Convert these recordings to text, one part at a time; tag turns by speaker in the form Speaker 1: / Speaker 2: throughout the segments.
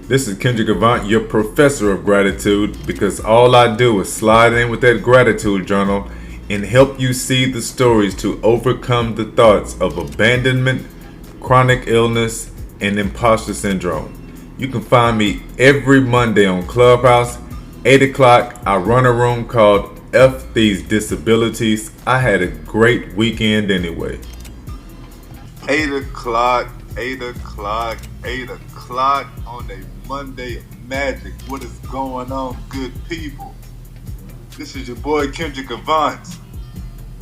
Speaker 1: This is Kendrick Avant, your professor of gratitude, because all I do is slide in with that gratitude journal and help you see the stories to overcome the thoughts of abandonment, chronic illness, and imposter syndrome. You can find me every Monday on Clubhouse, 8 o'clock. I run a room called F These Disabilities. I had a great weekend anyway.
Speaker 2: 8 o'clock, 8 o'clock, 8 o'clock on a Monday of magic. What is going on, good people? This is your boy Kendrick Avant,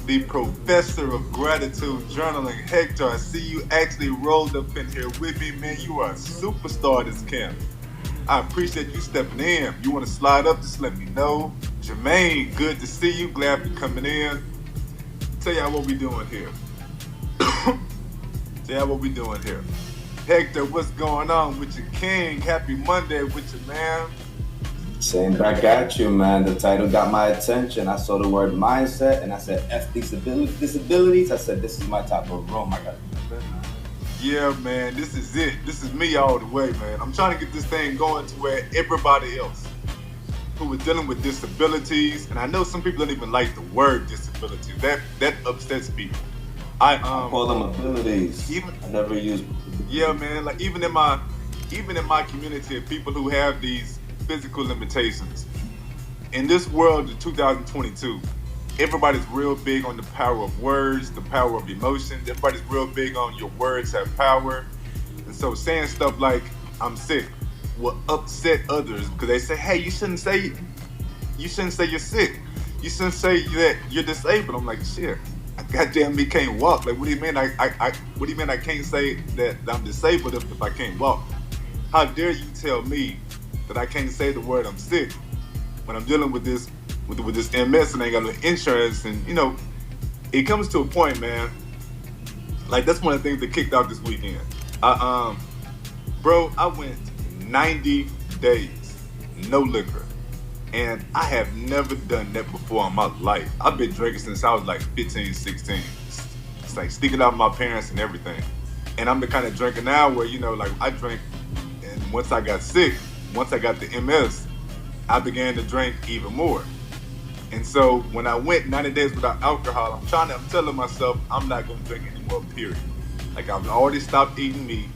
Speaker 2: the professor of gratitude journaling. Hector, I see you actually rolled up in here with me, man. You are a superstar this camp. I appreciate you stepping in. You want to slide up, just let me know. Jermaine, good to see you. Glad you're coming in. Tell y'all what we doing here. Hector, what's going on with your king? Happy Monday with you, man.
Speaker 3: Same back at you, man. The title got my attention. I saw the word mindset and I said, F disabilities. I said, this is my type of room. I got it.
Speaker 2: Yeah, man, this is it. This is me all the way, man. I'm trying to get this thing going to where everybody else who is dealing with disabilities, and I know some people don't even like the word disability. That upsets people.
Speaker 3: I call them abilities. I never use.
Speaker 2: Yeah, man. Like even in my community of people who have these physical limitations. In this world of 2022, everybody's real big on the power of words, the power of emotions. Everybody's real big on your words have power, and so saying stuff like "I'm sick" will upset others because they say, "Hey, you shouldn't say you're sick. You shouldn't say that you're disabled." I'm like, shit. Goddamn me can't walk. Like, what do you mean? What do you mean I can't say that I'm disabled if I can't walk? How dare you tell me that I can't say the word I'm sick when I'm dealing with this MS and I ain't got no insurance? And it comes to a point, man. Like that's one of the things that kicked off this weekend. I went 90 days no liquor. And I have never done that before in my life. I've been drinking since I was like 15, 16. It's like sneaking out with my parents and everything. And I'm the kind of drinker now where, like I drink. And once I got sick, once I got the MS, I began to drink even more. And so when I went 90 days without alcohol, I'm telling myself I'm not going to drink anymore, period. Like I've already stopped eating meat.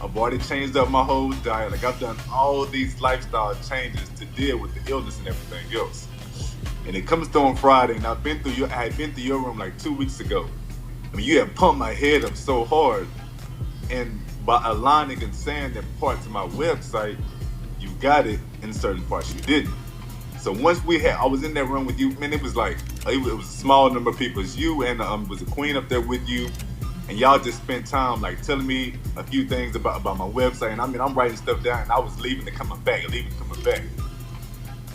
Speaker 2: I've already changed up my whole diet. Like I've done all these lifestyle changes to deal with the illness and everything else. And it comes to on Friday, and I had been through your room like 2 weeks ago. I mean, you have pumped my head up so hard, and by aligning and saying that parts of my website, you got it, in certain parts you didn't. So once I was in that room with you, man, it was like it was a small number of people. It's you and was a queen up there with you. And y'all just spent time like telling me a few things about my website. And I mean, I'm writing stuff down and I was leaving and coming back.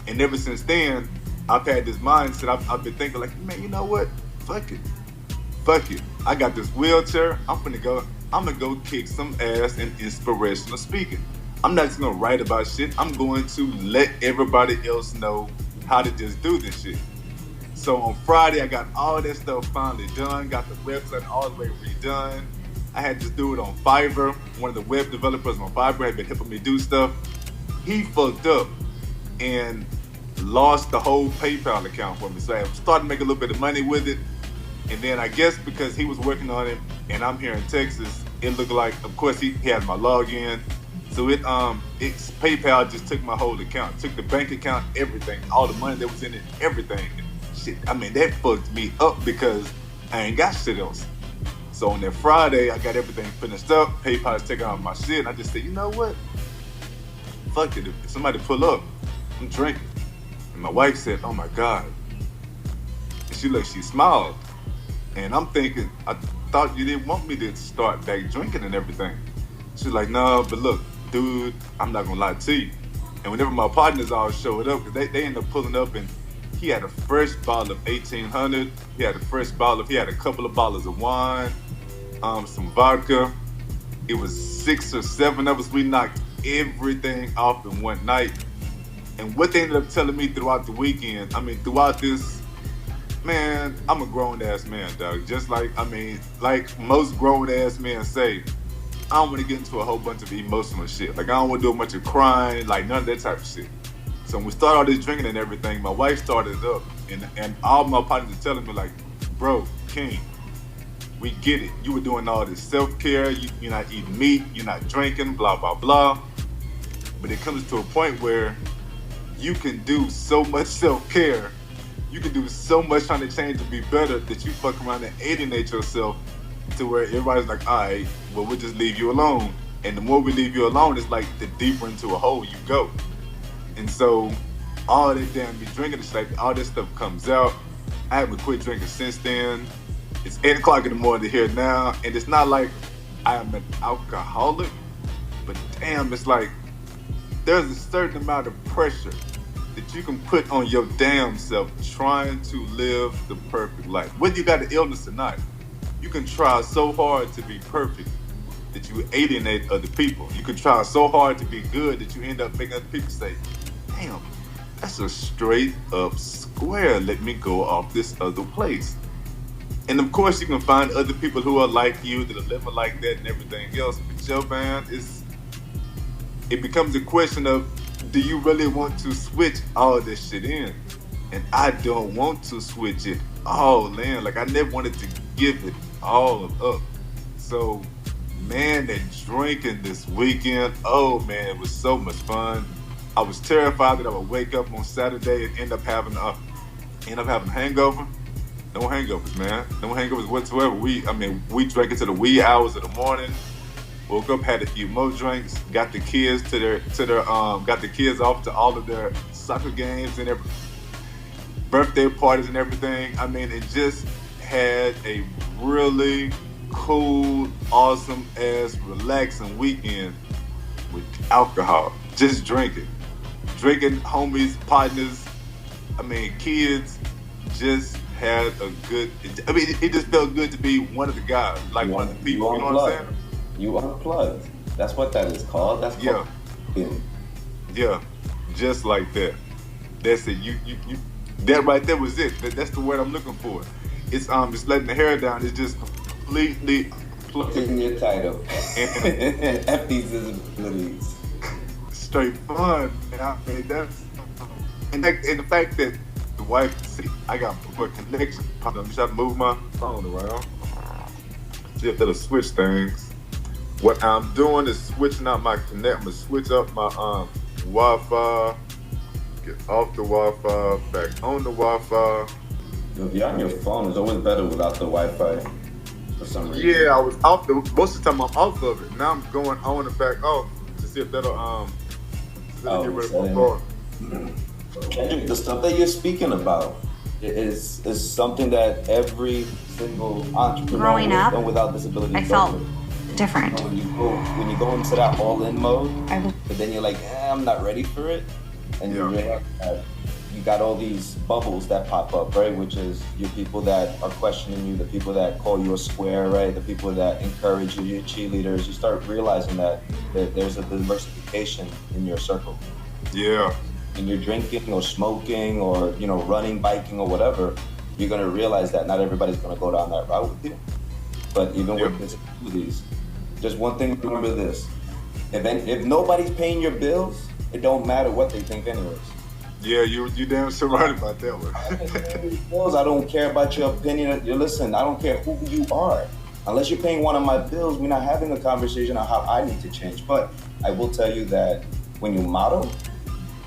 Speaker 2: And ever since then, I've had this mindset. I've been thinking like, man, you know what? Fuck it. I got this wheelchair. I'm gonna go kick some ass in inspirational speaking. I'm not just gonna write about shit. I'm going to let everybody else know how to just do this shit. So on Friday, I got all that stuff finally done, got the website all the way redone. I had to do it on Fiverr. One of the web developers on Fiverr had been helping me do stuff. He fucked up and lost the whole PayPal account for me. So I started making a little bit of money with it. And then I guess because he was working on it and I'm here in Texas, it looked like, of course, he had my login. So it's PayPal just took my whole account, took the bank account, everything, all the money that was in it, everything. Shit, I mean, that fucked me up because I ain't got shit else. So on that Friday, I got everything finished up. PayPal is taking out my shit. And I just said, you know what? Fuck it. If somebody pull up, I'm drinking. And my wife said, oh my God. And she smiled. And I'm thinking, I thought you didn't want me to start back drinking and everything. She's like, no, but look, dude, I'm not gonna lie to you. And whenever my partners all showed up, because they ended up pulling up and he had a fresh bottle of 1800. He had a couple of bottles of wine, some vodka. It was 6 or 7 of us. We knocked everything off in one night. And what they ended up telling me throughout the weekend, throughout this, man, I'm a grown ass man, dog. Just like most grown ass men say, I don't want to get into a whole bunch of emotional shit. Like, I don't want to do a bunch of crying, like none of that type of shit. So when we started all this drinking and everything, my wife started it up, and all my partners are telling me like, bro, King, we get it. You were doing all this self-care. You're not eating meat. You're not drinking. Blah blah blah. But it comes to a point where you can do so much self-care. You can do so much trying to change to be better that you fuck around and alienate yourself to where everybody's like, all right, well, we'll just leave you alone. And the more we leave you alone, it's like the deeper into a hole you go. And so all that damn be drinking, it's like all this stuff comes out. I haven't quit drinking since then. It's 8 o'clock in the morning here now, and it's not like I am an alcoholic, but damn, it's like there's a certain amount of pressure that you can put on your damn self trying to live the perfect life. Whether you got an illness or not, you can try so hard to be perfect that you alienate other people. You can try so hard to be good that you end up making other people say, damn, that's a straight up square. Let me go off this other place. And of course you can find other people who are like you, that are living like that and everything else. But yo, man, it becomes a question of, do you really want to switch all this shit in? And I don't want to switch it all in. Like, I never wanted to give it all up. So, man, that drinking this weekend, oh man, it was so much fun. I was terrified that I would wake up on Saturday and end up having a hangover. No hangovers, man. No hangovers whatsoever. We drank into the wee hours of the morning. Woke up, had a few more drinks, got the kids got the kids off to all of their soccer games and their birthday parties and everything. I mean, it just had a really cool, awesome ass, relaxing weekend with alcohol. Just drinking, homies, partners. I mean, kids. Just had a good. I mean, it just felt good to be one of the guys, like one of the people. You know what I'm saying?
Speaker 3: You unplugged. That's what that is called. That's called
Speaker 2: yeah, just like that. That's it. You that right there was it. That's the word I'm looking for. It's just letting the hair down. It's just completely
Speaker 3: plugged. In your title. F these disabilities.
Speaker 2: Straight fun. And I mean, and the fact that the wife, see, I got a connection. I'm just trying to move my phone around. See if that'll switch things. What I'm doing is switching out my connect. I'm gonna switch up my Wi-Fi. Get off the Wi-Fi, back on the Wi-Fi.
Speaker 3: If you're on your phone, it's always better without the Wi-Fi for some reason.
Speaker 2: Yeah, I was off most of the time I'm off of it. Now I'm going on and back off to see if that'll get rid of my phone.
Speaker 3: Kendrick, the stuff that you're speaking about is something that every single entrepreneur
Speaker 4: growing up,
Speaker 3: and without disability
Speaker 4: I felt different.
Speaker 3: When you go into that all-in mode, but then you're like, I'm not ready for it, and you realize that you got all these bubbles that pop up, right? Which is your people that are questioning you, the people that call you a square, right? The people that encourage you, your cheerleaders. You start realizing that there's a diversification in your circle.
Speaker 2: Yeah.
Speaker 3: When you're drinking or smoking or running, biking or whatever, you're gonna realize that not everybody's gonna go down that route with you. But even with disabilities, just one thing, remember this: if nobody's paying your bills, it don't matter what they think anyways.
Speaker 2: Yeah, you damn sure right about that one.
Speaker 3: I don't care about your opinion. Listen, I don't care who you are. Unless you're paying one of my bills, we're not having a conversation on how I need to change. But I will tell you that when you model,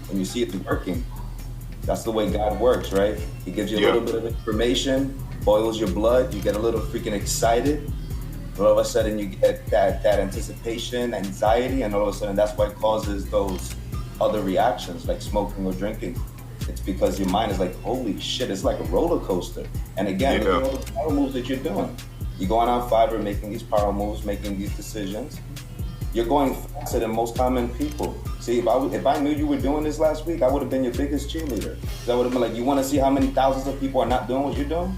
Speaker 3: when you see it working, that's the way God works, right? He gives you a little bit of information, boils your blood, you get a little freaking excited. All of a sudden you get that anticipation, anxiety, and all of a sudden that's what causes those other reactions like smoking or drinking. It's because your mind is like, holy shit, it's like a roller coaster. And again, look at all the power moves that you're doing. You're going on Fiverr, making these power moves, making these decisions. You're going faster than most common people. See, if I knew you were doing this last week, I would have been your biggest cheerleader. I would have been like, you want to see how many thousands of people are not doing what you're doing?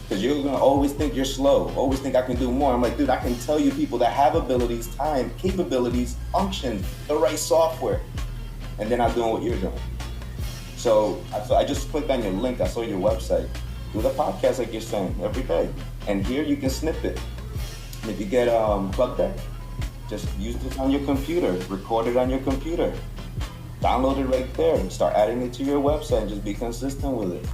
Speaker 3: Because you're going to always think you're slow, always think I can do more. I'm like, dude, I can tell you people that have abilities, time, capabilities, function, the right software, and they're not doing what you're doing. So I just clicked on your link. I saw your website. Do the podcast like you're saying every day. And here you can snip it. And if you get Plug Deck, Just use it on your computer, record it on your computer, download it right there, start adding it to your website, and just be consistent with it.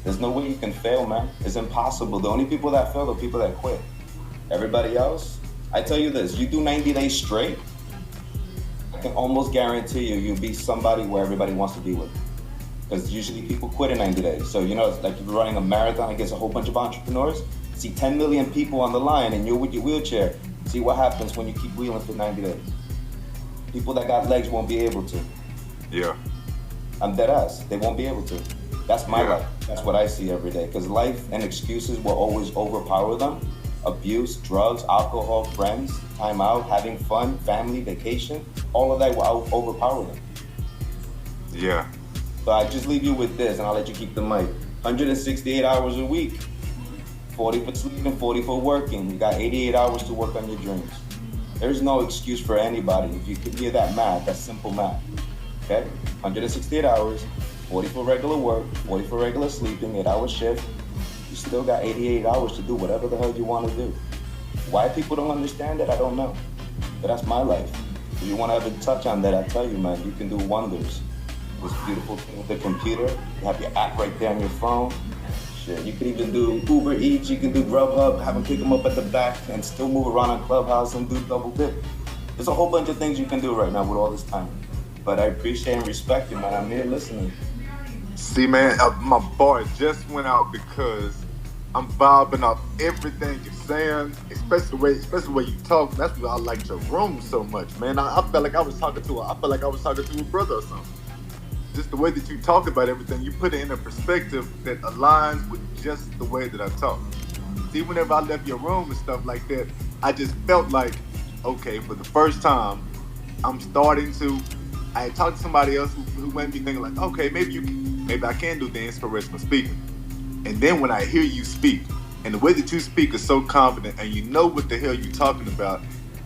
Speaker 3: There's no way you can fail, man. It's impossible. The only people that fail are people that quit. Everybody else, I tell you this, you do 90 days straight, I can almost guarantee you'll be somebody where everybody wants to be with. Because usually people quit in 90 days. So, it's like if you're running a marathon against a whole bunch of entrepreneurs, see 10 million people on the line and you're with your wheelchair. See what happens when you keep wheeling for 90 days. People that got legs won't be able to.
Speaker 2: Yeah.
Speaker 3: I'm dead ass. They won't be able to. That's my life. That's what I see every day. Because life and excuses will always overpower them. Abuse, drugs, alcohol, friends, time out, having fun, family, vacation, all of that will overpower them.
Speaker 2: Yeah.
Speaker 3: So I just leave you with this, and I'll let you keep the mic. 168 hours a week, 40 for sleeping, 40 for working. You got 88 hours to work on your dreams. There's no excuse for anybody. If you can hear that math, that's simple math. Okay? 168 hours, 40 for regular work, 40 for regular sleeping, 8-hour shift. You still got 88 hours to do whatever the hell you want to do. Why people don't understand it, I don't know. But that's my life. If you want to ever touch on that, I tell you, man, you can do wonders. This beautiful thing with the computer, you have your app right there on your phone. Shit, you could even do Uber Eats, you can do Grubhub, have them pick them up at the back and still move around on Clubhouse and do double dip. There's a whole bunch of things you can do right now with all this time. But I appreciate and respect you, man. I'm here listening.
Speaker 2: See, man, my bar just went out because I'm vibing off everything you're saying, especially the way you talk. That's why I like your room so much, man. I felt like I was talking to a brother or something. Just the way that you talk about everything, you put it in a perspective that aligns with just the way that I talk. See, whenever I left your room and stuff like that, I just felt like, okay, for the first time, I had talked to somebody else who made me think like, okay, maybe I can do the inspirational speaking. And then when I hear you speak, and the way that you speak is so confident, and you know what the hell you're talking about,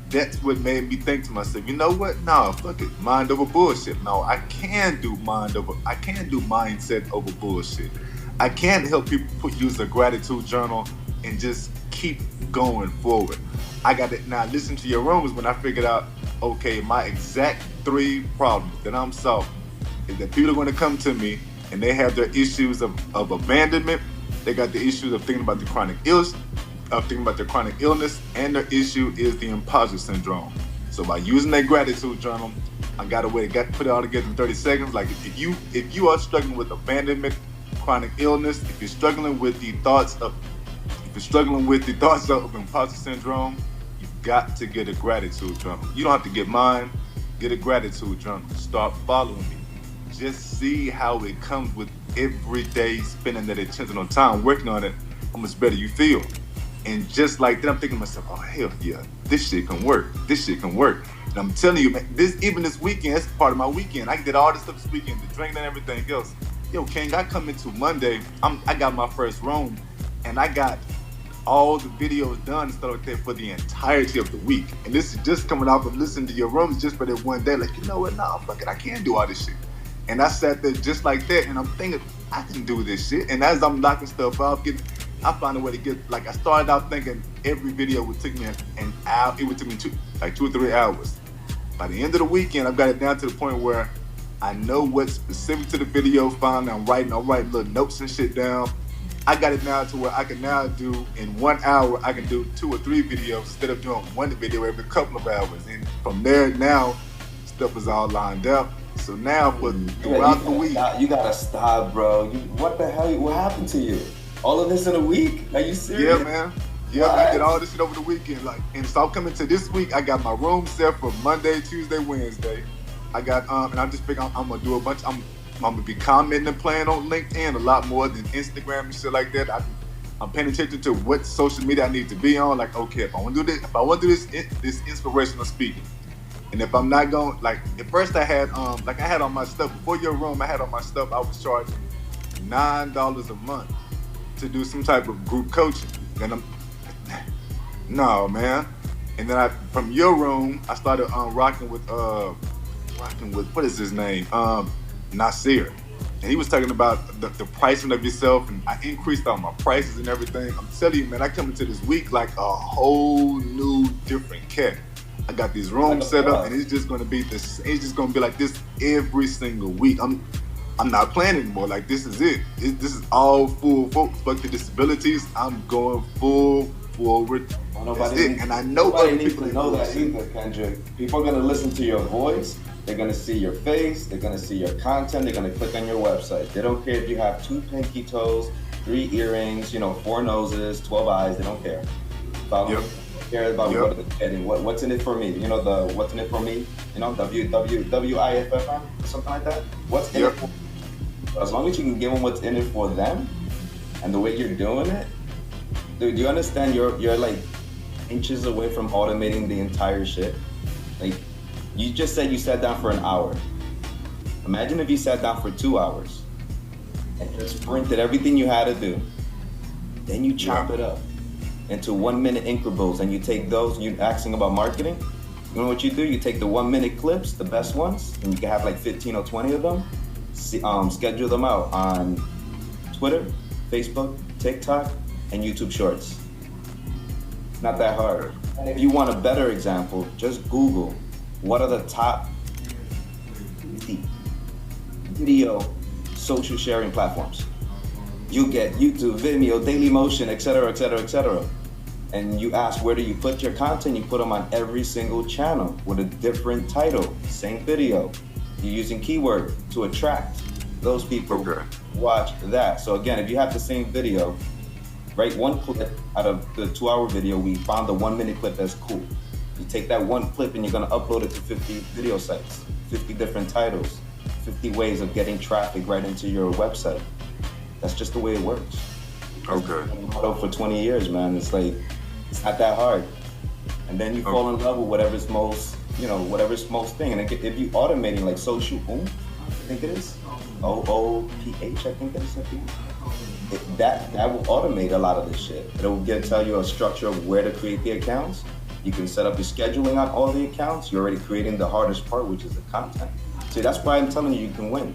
Speaker 2: that's what made me think to myself, you know what? No, fuck it, mind over bullshit. No, I can do mindset over bullshit. I can help people use a gratitude journal and just keep going forward. I got it. Now listen to your rooms when I figured out, okay, my exact 3 problems that I'm solving is that people are going to come to me and they have their issues of abandonment. They got the issues of thinking about the chronic illness, and their issue is the imposter syndrome. So by using that gratitude journal, I got a way to put it all together in 30 seconds. Like if you are struggling with abandonment, chronic illness, if you're struggling with the thoughts of imposter syndrome, you've got to get a gratitude journal. You don't have to get mine. Get a gratitude journal. Start following me. Just see how it comes with every day spending that intentional time working on it, how much better you feel. And just like that, I'm thinking to myself, oh, hell yeah, this shit can work. And I'm telling you, man, this weekend, that's part of my weekend. I did all this stuff this weekend, the drinking and everything else. Yo, King, I come into Monday, I got my first room, and I got all the videos done and stuff like that for the entirety of the week. And this is just coming off of listening to your rooms just for that one day. Like, you know what? Nah, fuck it, I can't do all this shit. And I sat there just like that, and I'm thinking, I can do this shit. And as I'm knocking stuff off, I found a way to get, like, I started out thinking every video would take me an hour. It would take me 2 or 3 hours. By the end of the weekend, I've got it down to the point where I know what's specific to the video. Finally, I'm writing little notes and shit down. I got it now to where I can now do, in 1 hour, I can do 2 or 3 videos instead of doing one video every couple of hours. And from there, now, stuff is all lined up. So now, throughout the week.
Speaker 3: You gotta stop, bro. What the hell? What happened to you? All of this in a week? Are you serious?
Speaker 2: Yeah, man. Yeah, I did all this shit over the weekend. And so I'm coming to this week. I got my room set for Monday, Tuesday, Wednesday. I got and I just figured I'm gonna do a bunch. I'm gonna be commenting and playing on LinkedIn a lot more than Instagram and shit like that. I'm paying attention to what social media I need to be on. Like, okay, if I want to do this inspirational speaking, and if I'm not going, like at first I had on my stuff before your room. I had on my stuff. I was charging $9 a month to do some type of group coaching. And no, man. And then from your room, I started rocking with what is his name? Nasir. And he was talking about the pricing of yourself, and I increased all my prices and everything. I'm telling you, man, I come into this week like a whole new different cat. I got these rooms set up, and it's just gonna be this. It's just gonna be like this every single week. I'm not playing anymore. Like, this is it. This is all full focus. Fuck the disabilities. I'm going full forward. And I know
Speaker 3: nobody needs to know that either, Kendrick. People are gonna listen to your voice. They're gonna see your face. They're gonna see your content. They're gonna click on your website. They don't care if you have 2 pinky toes, 3 earrings, 4 noses, 12 eyes. They don't care. Follow me? Care about what they're getting, what's in it for me. The what's in it for me. WIFFM, something like that. What's in it for me? As long as you can give them what's in it for them, and the way you're doing it, dude, do you understand? You're like inches away from automating the entire shit. Like, you just said you sat down for an hour. Imagine if you sat down for 2 hours and just sprinted everything you had to do. Then you chop it up into 1-minute increments, and you take those. You're asking about marketing. You know what you do? You take the 1-minute clips, the best ones, and you can have like 15 or 20 of them. Schedule them out on Twitter, Facebook, TikTok, and YouTube Shorts. It's not that hard. And if you want a better example, just Google what are the top 50 video social sharing platforms. You get YouTube, Vimeo, Dailymotion, etc., etc., etc. And you ask, where do you put your content? You put them on every single channel with a different title, same video. You're using keyword to attract those people. Watch that. So again, if you have the same video, write one clip out of the 2-hour video. We found the 1-minute clip that's cool. You take that one clip and you're gonna upload it to 50 video sites, 50 different titles, 50 ways of getting traffic right into your website. That's just the way it works.
Speaker 2: Okay.
Speaker 3: For 20 years, man. It's like, it's not that hard. And then you fall in love with whatever's most thing. And if you automating like social oomph, I think it is, OOPH, I think it is. That will automate a lot of this shit. It'll tell you a structure of where to create the accounts. You can set up your scheduling on all the accounts. You're already creating the hardest part, which is the content. See, that's why I'm telling you can win.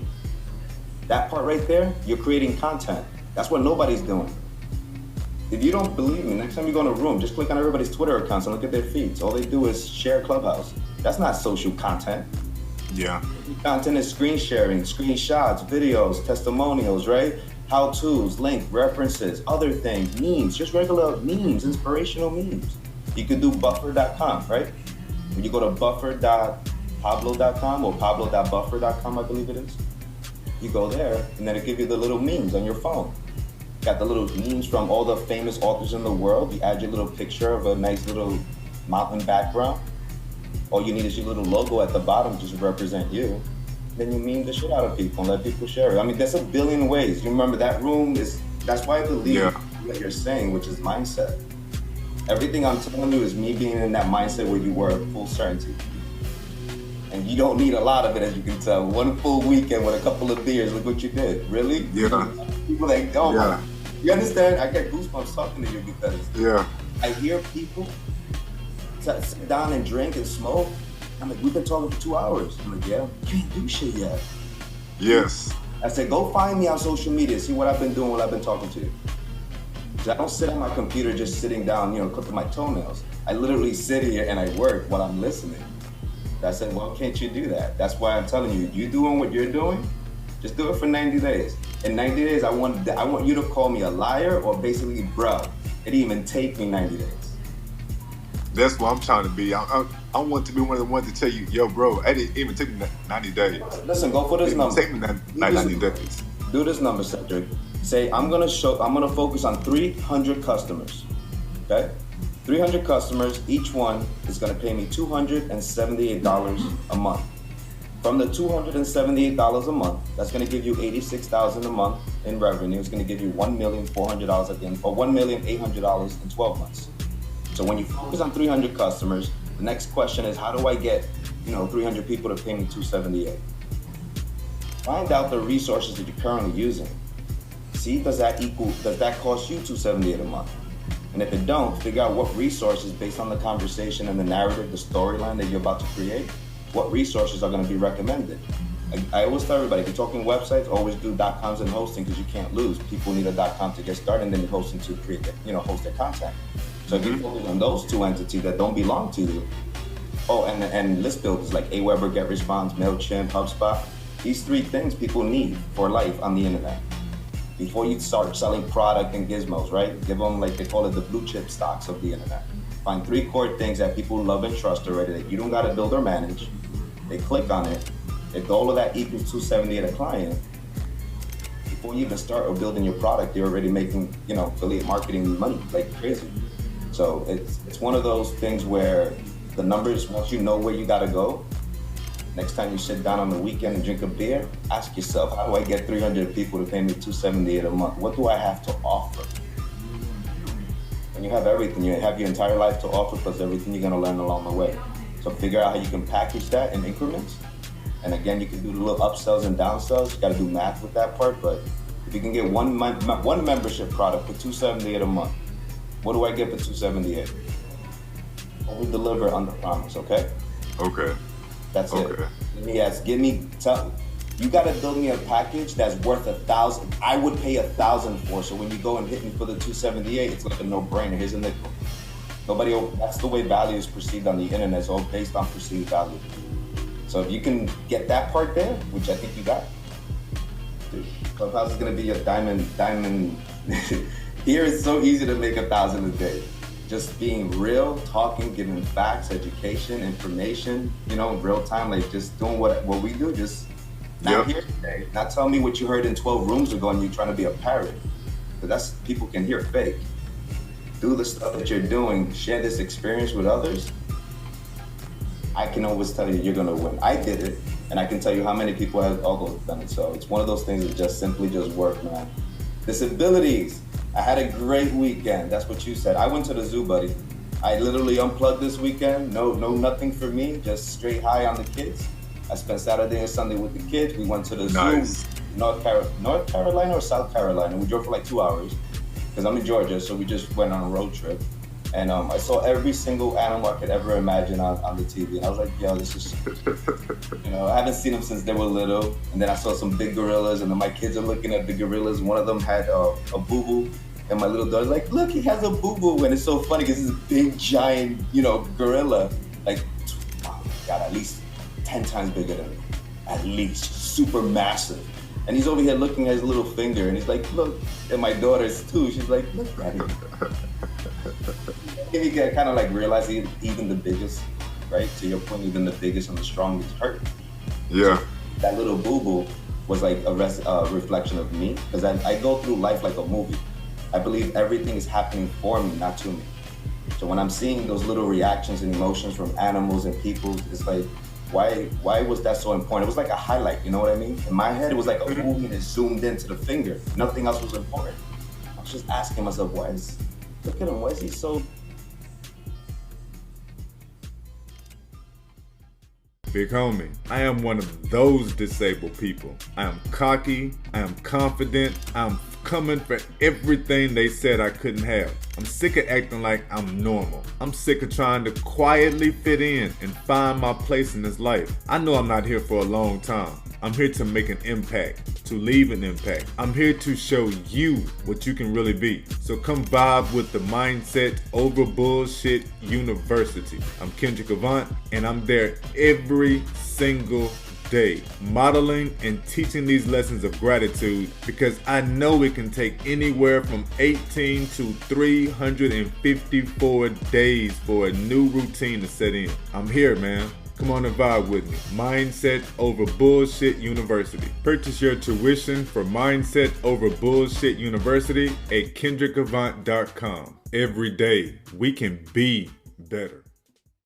Speaker 3: That part right there, you're creating content. That's what nobody's doing. If you don't believe me, next time you go in a room, just click on everybody's Twitter accounts and look at their feeds. All they do is share Clubhouse. That's not social content.
Speaker 2: Yeah.
Speaker 3: Content is screen sharing, screenshots, videos, testimonials, right? How-tos, link, references, other things, memes, just regular memes, inspirational memes. You could do buffer.com, right? When you go to buffer.pablo.com or pablo.buffer.com, I believe it is, you go there and then it'll give you the little memes on your phone. Got the little memes from all the famous authors in the world. You add your little picture of a nice little mountain background. All you need is your little logo at the bottom just to represent you. Then you meme the shit out of people and let people share it. I mean, there's a billion ways. You remember that room that's why I believe what you're saying, which is mindset. Everything I'm telling you is me being in that mindset where you were at full certainty. And you don't need a lot of it, as you can tell. One full weekend with a couple of beers, look what you did. Really?
Speaker 2: Yeah.
Speaker 3: People like, you understand? I get goosebumps talking to you because I hear people sit down and drink and smoke. I'm like, we've been talking for 2 hours. I'm like, yeah, you ain't do shit yet.
Speaker 2: Yes.
Speaker 3: I said, go find me on social media, see what I've been doing while I've been talking to you. Because I don't sit on my computer just sitting down, clipping my toenails. I literally sit here and I work while I'm listening. I said, well, can't you do that? That's why I'm telling you, you doing what you're doing, just do it for 90 days. In 90 days, I want you to call me a liar or basically, bro, it didn't even take me 90 days.
Speaker 2: That's what I'm trying to be. I want to be one of the ones to tell you, yo, bro, it didn't even take me 90 days.
Speaker 3: Listen, go for this number.
Speaker 2: Take me 90 days.
Speaker 3: Do this number, Cedric. Say, I'm gonna focus on 300 customers, okay? 300 customers, each one is gonna pay me $278 a month. From the $278 a month, that's gonna give you $86,000 a month in revenue. It's gonna give you $1,400 at the end, or $1,800 in 12 months. So when you focus on 300 customers, the next question is, how do I get 300 people to pay me $278? Find out the resources that you're currently using. See, does that cost you $278 a month? And if it don't, figure out what resources, based on the conversation and the narrative, the storyline that you're about to create, what resources are going to be recommended. I always tell everybody, if you're talking websites, always do .coms and hosting because you can't lose. People need a .com to get started, and then you're hosting to create, host their content. So if you focus on those two entities that don't belong to you, Oh, and list builders like Aweber, GetResponse, MailChimp, HubSpot. These 3 things people need for life on the internet. Before you start selling product and gizmos, right? Give them, like they call it, the blue chip stocks of the internet. Find 3 core things that people love and trust already that you don't got to build or manage. They click on it. If all of that equals 270 at a client, before you even start or building your product, you're already making, affiliate marketing money like crazy. So it's one of those things where the numbers, once you know where you got to go, next time you sit down on the weekend and drink a beer, ask yourself, how do I get 300 people to pay me $278 a month? What do I have to offer? When you have everything, you have your entire life to offer plus everything you're gonna learn along the way. So figure out how you can package that in increments. And again, you can do the little upsells and downsells. You gotta do math with that part, but if you can get one membership product for $278 a month, what do I get for $278? Only deliver on the promise, okay?
Speaker 2: Okay.
Speaker 3: That's it. You gotta build me a package that's worth $1,000. I would pay $1,000 for. So when you go and hit me for the $278, it's like a no-brainer. Here's a nickel. That's the way value is perceived on the internet. It's all based on perceived value. So if you can get that part there, which I think you got, dude, Clubhouse is gonna be your diamond. Here it's so easy to make $1,000 a day. Just being real, talking, giving facts, education, information, in real time, like just doing what we do, just not here today. Not tell me what you heard in 12 rooms ago and you trying to be a parrot. But that's, people can hear fake. Do the stuff that you're doing, share this experience with others. I can always tell you, you're gonna win. I did it, and I can tell you how many people have also done it. So it's one of those things that just simply work, man. Disabilities. I had a great weekend. That's what you said. I went to the zoo, buddy. I literally unplugged this weekend. No, nothing for me. Just straight high on the kids. I spent Saturday and Sunday with the kids. We went to the zoo, North Carolina or South Carolina. We drove for like 2 hours because I'm in Georgia, so we just went on a road trip. And I saw every single animal I could ever imagine on the TV. And I was like, yo, this is, I haven't seen them since they were little. And then I saw some big gorillas, and then my kids are looking at the gorillas. One of them had a boo-boo. And my little daughter's like, look, he has a boo-boo. And it's so funny because this big, giant, gorilla, like, oh my God, at least 10 times bigger than me. At least. Super massive. And he's over here looking at his little finger, and he's like, look. And my daughter's too. She's like, look at him. You can kind of like realize even the biggest, right? To your point, even the biggest and the strongest hurt.
Speaker 2: Yeah.
Speaker 3: So that little boo-boo was like a reflection of me, because I go through life like a movie. I believe everything is happening for me, not to me. So when I'm seeing those little reactions and emotions from animals and people, it's like, why was that so important? It was like a highlight, you know what I mean? In my head, it was like a movie that zoomed into the finger. Nothing else was important. I was just asking myself, look at him, why is he so...
Speaker 1: Big homie, I am one of those disabled people. I am cocky, I am confident, I'm coming for everything they said I couldn't have. I'm sick of acting like I'm normal. I'm sick of trying to quietly fit in and find my place in this life. I know I'm not here for a long time. I'm here to make an impact, to leave an impact. I'm here to show you what you can really be. So come vibe with the Mindset Over Bullshit University. I'm Kendrick Avant, and I'm there every single day, modeling and teaching these lessons of gratitude, because I know it can take anywhere from 18 to 354 days for a new routine to set in. I'm here, man. Come on and vibe with me. Mindset Over Bullshit University. Purchase your tuition for Mindset Over Bullshit University at kendrickavant.com. Every day, we can be better.